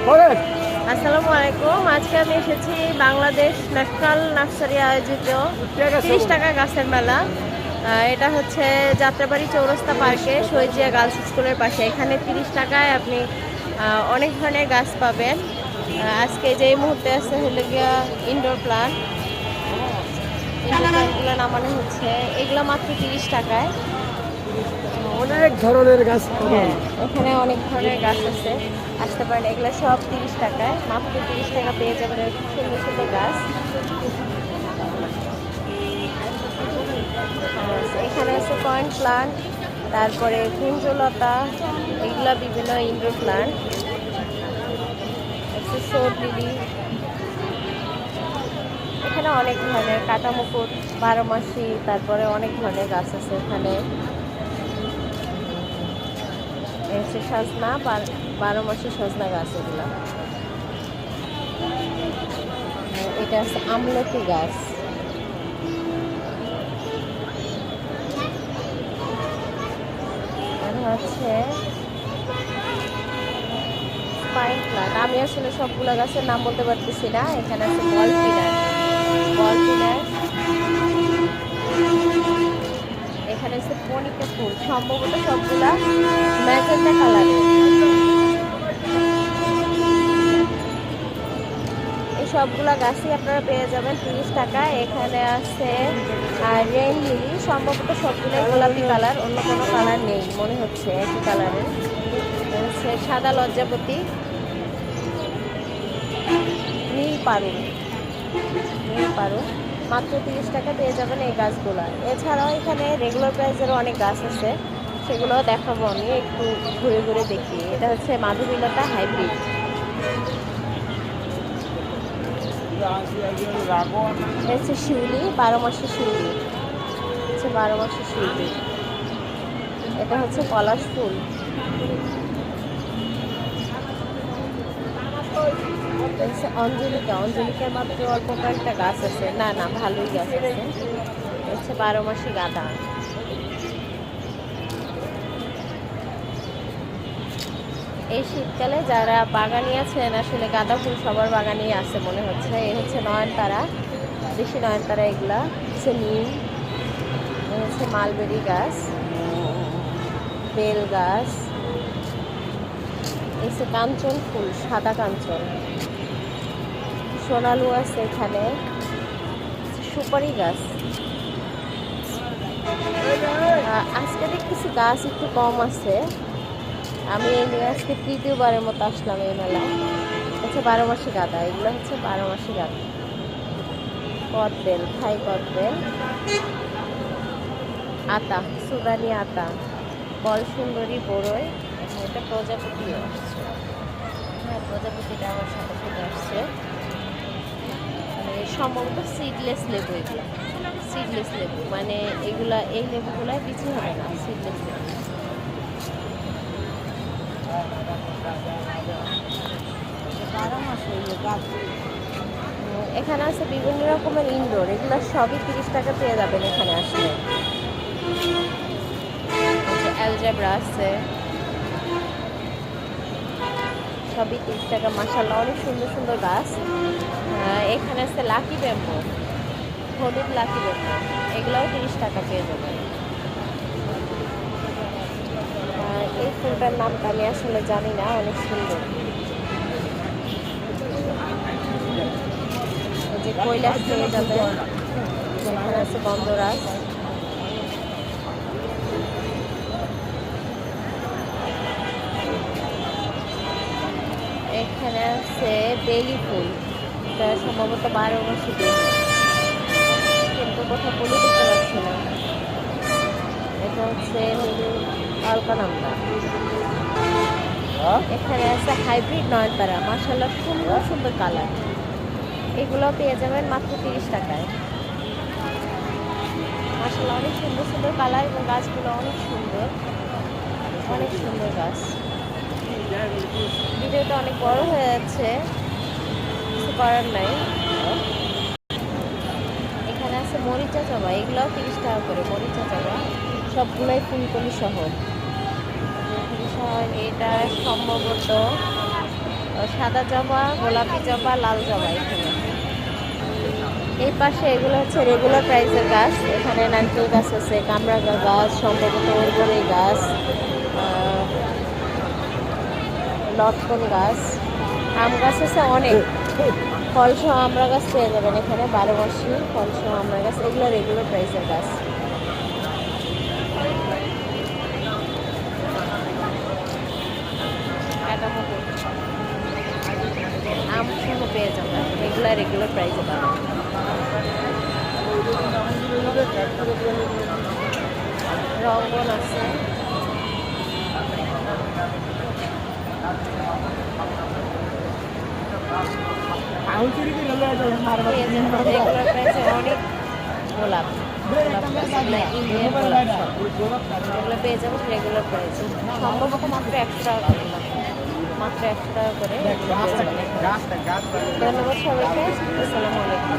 আসসালামু আলাইকুম। আজকে আমি এসেছি বাংলাদেশ ন্যাশনাল নার্সারি আয়োজিত 30 টাকা গাছের মেলা। এটা হচ্ছে যাত্রাবাড়ি চৌরাস্তা পার্কে শহীদিয়া গার্লস স্কুলের পাশে। এখানে 30 টাকায় আপনি অনেক ধরনের গাছ পাবেন। আজকে যে মুহূর্তে আছে হলো গিয়া ইনডোর প্লান্ট। ইনডোর প্লান্টগুলো নামানো হচ্ছে, এগুলো মাত্র 30 টাকায়। অনেক ধরনের গাছ পাবেন। হ্যাঁ, এখানে অনেক ধরনের গাছ আছে, আসতে পারেন। এগুলো সব 30 টাকায়, মাত্র 30 টাকা পেয়ে যাবেন এরকম সুন্দর সুন্দর গাছ। এখানে আছে পয়েন্ট প্লান্ট, তারপরে কুঞ্জলতা, এগুলা বিভিন্ন ইনডোর প্লান্ট। সোর লিলি, এখানে অনেক ধরনের কাটা মুকুট, 12 মাসি, তারপরে অনেক ধরনের গাছ আছে এখানে। হচ্ছে সজনা, 12 মাসি সজনা গাছ এগুলা। এটা হচ্ছে আমলকি গাছ। আর হচ্ছে স্পাইন প্লান্ট। আমি আসলে সবগুলা গাছের নাম বলতে পারতেছি না। এখানে আছে বল পিনার, বল পিনার। এখানে আছে পনিকা ফুল, সম্ভবত সবগুলা ম্যাজেন্টা কালারের। এই সবগুলা গাছই আপনারা পেয়ে যাবেন 30 টাকায়। এখানে আছে রেইন লিলি, সম্ভবত সবগুলোই গোলাপি কালার, অন্য কোনো কালার নেই মনে হচ্ছে, একই কালারের। হচ্ছে সাদা লজ্জাপতি, নীল পারু, নীল পারু, মাত্র 30 টাকা পেয়ে যাবেন এই গাছগুলা। এছাড়াও এখানে রেগুলার প্রাইসেরও অনেক গাছ আছে, সেগুলো দেখাবো আমি একটু ঘুরে ঘুরে দেখি। এটা হচ্ছে মাধবীলতা হাইব্রিড। এটা হচ্ছে শিউলি, 12 মাসি শিউলি, হচ্ছে 12 মাসি শিউলি। এটা হচ্ছে পলাশ ফুল। হচ্ছে অঞ্জলিকা, অঞ্জলিকার মাত্র অল্প কয়েকটা গাছ আছে, না না ভালোই গাছ আছে। হচ্ছে 12 মাসি গাঁদা। এই শীতকালে যারা বাগানি আছেন, আসলে গাঁদা ফুল সবার বাগানেই আছে মনে হচ্ছে। এই হচ্ছে নয়নতারা, দেশি নয়নতারা। এগুলা হচ্ছে নিম, হচ্ছে মালবেরি গাছ, বেল গাছ। এই হচ্ছে কাঞ্চন ফুল, সাদা কাঞ্চন। সোনালু আছে এখানে, সুপারি গাছ। আজকে দেখতেছি গাছ একটু কম আছে। আমি এই আজকে তৃতীয়বারের মতো আসলাম এই মেলা। হচ্ছে 12 মাসি গাঁদা, এগুলো হচ্ছে 12 মাসি গাঁদা। কদবেল, থাই কদবেল, আতা, সুদানি আতা, বল সুন্দরী বড়ই। এটা প্রজাপতিও আসছে। হ্যাঁ, প্রজাপতিটা আমার সাথে সাথে আসছে। মানে সম্ভবত সিডলেস লেবু এগুলো, সিডলেস লেবু, মানে এগুলা, এই লেবুগুলাই বিচি হবে না, সিডলেস লেবু। এখানে আছে বিভিন্ন রকমের ইনডোর, এগুলো সবই 30 টাকা পেয়ে যাবেন এখানে আসলে। অ্যালজেব্রা আছে, সবই 30 টাকা। মাশাআল্লাহ, অনেক সুন্দর সুন্দর গাছ। এখানে আছে লাকি ব্যাম্বো, হলুদ লাকি ব্যাম্বো, এগুলোও 30 টাকা পেয়ে যাবেন। এই ফুলটার নামটা আমি আসলে জানি না, অনেক সুন্দর। যে কৈলাস পেয়ে যাবে। এখানে আছে গন্ধরাজ। এখানে আছে বেলি ফুল, এটা সম্ভবত 12 মাসি বেলি, কিন্তু কোথাও ফুলই দেখতে পাচ্ছি না। এটা হচ্ছে নীল অলকানন্দা। এখানে আছে হাইব্রিড নয়নতারা, মাশাআল্লাহ সুন্দর সুন্দর কালার। এগুলো পেয়ে যাবেন মাত্র 30 টাকায়। মাশাআল্লাহ, অনেক সুন্দর সুন্দর কালার এবং গাছগুলো অনেক সুন্দর, অনেক সুন্দর গাছ। ভিডিওটা অনেক বড় হয়ে যাচ্ছে, কিছু করার নাই। এখানে আছে মরিচা চাবা, এগুলোও 30 টাকা করে। মরিচা চাবা সবগুলোই ফুলকলি সহ। এটা সম্ভবত সাদা জবা, গোলাপি জবা, লাল জবা এখানে। এই পাশে এগুলো হচ্ছে রেগুলার প্রাইসের গাছ। এখানে নারকেল গাছ আছে, কামরাঙ্গা গাছ, সম্ভবত ওরবড়ি গাছ, লটকন গাছ, আম গাছ আছে অনেক। ফলসহ আমরা গাছ পেয়ে যাবেন এখানে, 12 মাসি ফলসহ আমরা গাছ। এগুলো রেগুলার প্রাইসের গাছ। আম সহ পেয়ে যাবেন, এগুলো রেগুলার প্রাইসে পাবেন। রঙ্গন আছে, রেগুলার প্রাইসে অনেক গোলাপ, ইন্ডিয়ান গোলাপ সব এগুলো পেয়ে যাবেন রেগুলার প্রাইসে। সম্ভবত মাত্র 100 টাকা করে, মাত্র 100 টাকা করে। ধন্যবাদ সবাইকে, আসসালামু আলাইকুম।